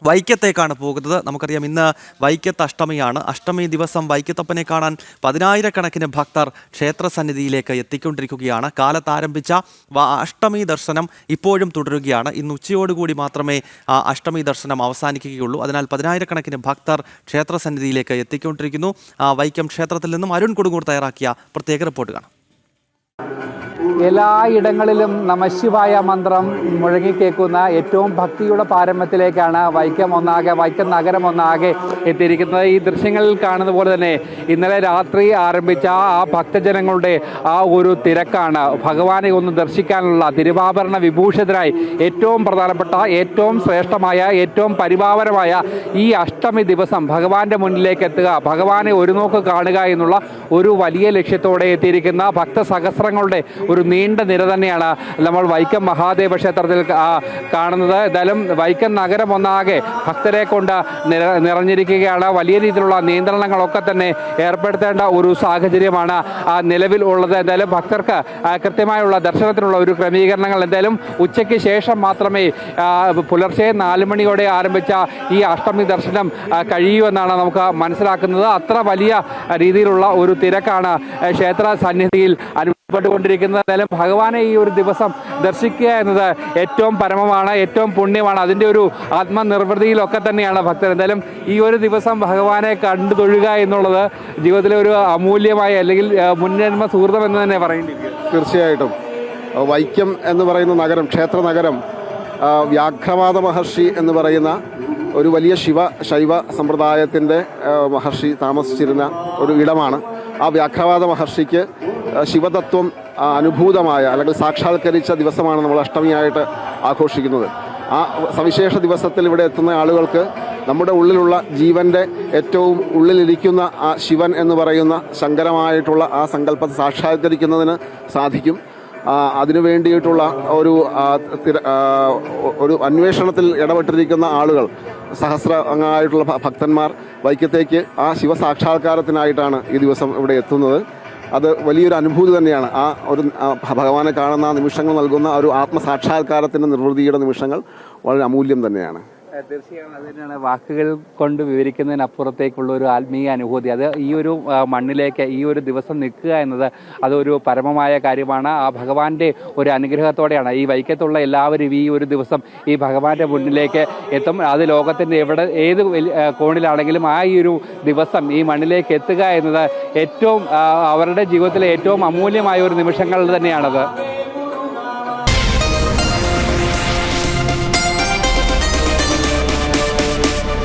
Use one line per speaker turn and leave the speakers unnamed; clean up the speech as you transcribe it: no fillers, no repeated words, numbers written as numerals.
വൈക്കത്തേക്കാണ് പോകുന്നത്. നമുക്കറിയാം ഇന്ന് വൈക്കത്ത് അഷ്ടമിയാണ്. അഷ്ടമി ദിവസം വൈക്കത്തപ്പനെ കാണാൻ പതിനായിരക്കണക്കിന് ഭക്തർ ക്ഷേത്രസന്നിധിയിലേക്ക് എത്തിക്കൊണ്ടിരിക്കുകയാണ്. കാലത്ത് ആരംഭിച്ച അഷ്ടമി ദർശനം ഇപ്പോഴും തുടരുകയാണ്. ഇന്ന് ഉച്ചയോടുകൂടി മാത്രമേ അഷ്ടമി ദർശനം അവസാനിക്കുകയുള്ളൂ. അതിനാൽ പതിനായിരക്കണക്കിന് ഭക്തർ ക്ഷേത്രസന്നിധിയിലേക്ക് എത്തിക്കൊണ്ടിരിക്കുന്നു. വൈക്കം ക്ഷേത്രത്തിൽ നിന്നും അരുൺ കൊടുങ്ങൂർ തയ്യാറാക്കിയ പ്രത്യേക റിപ്പോർട്ട് കാണാം.
എല്ലായിടങ്ങളിലും നമശിവായ മന്ത്രം മുഴങ്ങിക്കേക്കുന്ന ഏറ്റവും ഭക്തിയുടെ പാരമ്യത്തിലേക്കാണ് വൈക്കം നഗരം ഒന്നാകെ എത്തിയിരിക്കുന്നത്. ഈ ദൃശ്യങ്ങളിൽ കാണുന്ന പോലെ തന്നെ ഇന്നലെ രാത്രി ആരംഭിച്ച ആ ഭക്തജനങ്ങളുടെ ആ ഒരു തിരക്കാണ് ഭഗവാനെ ഒന്ന് ദർശിക്കാനുള്ള തിരുവാഭരണ വിഭൂഷിതരായി ഏറ്റവും പ്രധാനപ്പെട്ട, ഏറ്റവും ശ്രേഷ്ഠമായ, ഏറ്റവും പരിപാവനമായ ഈ അഷ്ടമി ദിവസം ഭഗവാന്റെ മുന്നിലേക്ക് എത്തുക, ഭഗവാനെ ഒരു നോക്ക് കാണുക എന്നുള്ള ഒരു വലിയ ലക്ഷ്യത്തോടെ എത്തിയിരിക്കുന്ന ഭക്തസഹസ്രങ്ങളുടെ ഒരു നീണ്ട നിര തന്നെയാണ് നമ്മൾ വൈക്കം മഹാദേവ ക്ഷേത്രത്തിൽ കാണുന്നത്. എന്തായാലും വൈക്കം നഗരം ഒന്നാകെ ഭക്തരെ കൊണ്ട് നിറഞ്ഞിരിക്കുകയാണ്. വലിയ രീതിയിലുള്ള നിയന്ത്രണങ്ങളൊക്കെ തന്നെ ഏർപ്പെടുത്തേണ്ട ഒരു സാഹചര്യമാണ് നിലവിൽ ഉള്ളത്. എന്തായാലും ഭക്തർക്ക് കൃത്യമായുള്ള ദർശനത്തിനുള്ള ഒരു ക്രമീകരണങ്ങൾ എന്തായാലും ഉച്ചയ്ക്ക് ശേഷം മാത്രമേ പുലർച്ചെ 4 മണിയോടെ ആരംഭിച്ച ഈ അഷ്ടമി ദർശനം കഴിയൂ എന്നാണ് നമുക്ക് മനസ്സിലാക്കുന്നത്. അത്ര വലിയ രീതിയിലുള്ള ഒരു തിരക്കാണ് ക്ഷേത്ര സന്നിധിയിൽ പ്പെട്ടുകൊണ്ടിരിക്കുന്നത്. എന്തായാലും ഭഗവാനെ ഈ ഒരു ദിവസം ദർശിക്കുക എന്നത് ഏറ്റവും പരമമാണ്, ഏറ്റവും പുണ്യമാണ്. അതിൻ്റെ ഒരു ആത്മനിർവൃതിയിലൊക്കെ തന്നെയാണ് ഭക്തർ. എന്തായാലും ഈ ഒരു ദിവസം ഭഗവാനെ കണ്ടു തൊഴുക എന്നുള്ളത് ജീവിതത്തിലെ ഒരു അമൂല്യമായ അല്ലെങ്കിൽ മുൻജന്മ സുഹൃതം എന്ന് തന്നെ പറയേണ്ടിയിരിക്കും.
തീർച്ചയായിട്ടും വൈക്കം എന്ന് പറയുന്ന നഗരം, ക്ഷേത്ര നഗരം, വ്യാഘ്രപാദ മഹർഷി എന്ന് പറയുന്ന ഒരു വലിയ ശൈവ സമ്പ്രദായത്തിൻ്റെ മഹർഷി താമസിച്ചിരുന്ന ഒരു ഇടമാണ്. ആ വ്യാഘ്രപാദ മഹർഷിക്ക് ശിവതത്വം അനുഭൂതമായ അല്ലെങ്കിൽ സാക്ഷാത്കരിച്ച ദിവസമാണ് നമ്മൾ അഷ്ടമിയായിട്ട് ആഘോഷിക്കുന്നത്. ആ സവിശേഷ ദിവസത്തിൽ ഇവിടെ എത്തുന്ന ആളുകൾക്ക് നമ്മുടെ ഉള്ളിലുള്ള ജീവൻ്റെ ഏറ്റവും ഉള്ളിലിരിക്കുന്ന ആ ശിവൻ എന്ന് പറയുന്ന ശങ്കരമായിട്ടുള്ള ആ സങ്കല്പത്തെ സാക്ഷാത്കരിക്കുന്നതിന് സാധിക്കും. അതിനു വേണ്ടിയിട്ടുള്ള ഒരു അന്വേഷണത്തിൽ ഇടപെട്ടിരിക്കുന്ന ആളുകൾ, സഹസ്രങ്ങളായിട്ടുള്ള ഭക്തന്മാർ വൈക്കത്തേക്ക് ആ ശിവസാക്ഷാത്കാരത്തിനായിട്ടാണ് ഈ ദിവസം ഇവിടെ എത്തുന്നത്. അത് വലിയൊരു അനുഭൂതി തന്നെയാണ്. ആ ഒരു ഭഗവാനെ കാണുന്ന നിമിഷങ്ങൾ നൽകുന്ന ഒരു ആത്മസാക്ഷാത്കാരത്തിൻ്റെ നിർവൃതിയുടെ നിമിഷങ്ങൾ വളരെ അമൂല്യം തന്നെയാണ്.
തീർച്ചയായും അത് തന്നെയാണ് വാക്കുകൾ കൊണ്ട് വിവരിക്കുന്നതിനപ്പുറത്തേക്കുള്ള ഒരു ആത്മീയ അനുഭൂതി. അത് ഈ ഒരു മണ്ണിലേക്ക് ഈ ഒരു ദിവസം നിൽക്കുക എന്നത് അതൊരു പരമമായ കാര്യമാണ്. ആ ഭഗവാന്റെ ഒരു അനുഗ്രഹത്തോടെയാണ് ഈ വൈക്കത്തുള്ള എല്ലാവരും ഈ ഒരു ദിവസം ഈ ഭഗവാന്റെ മുന്നിലേക്ക് എത്തും. അത് ലോകത്തിൻ്റെ ഏത് കോണിലാണെങ്കിലും ആ ഈ ഒരു ദിവസം ഈ മണ്ണിലേക്ക് എത്തുക എന്നത് ഏറ്റവും അവരുടെ ജീവിതത്തിലെ ഏറ്റവും അമൂല്യമായ ഒരു നിമിഷങ്ങൾ തന്നെയാണത്.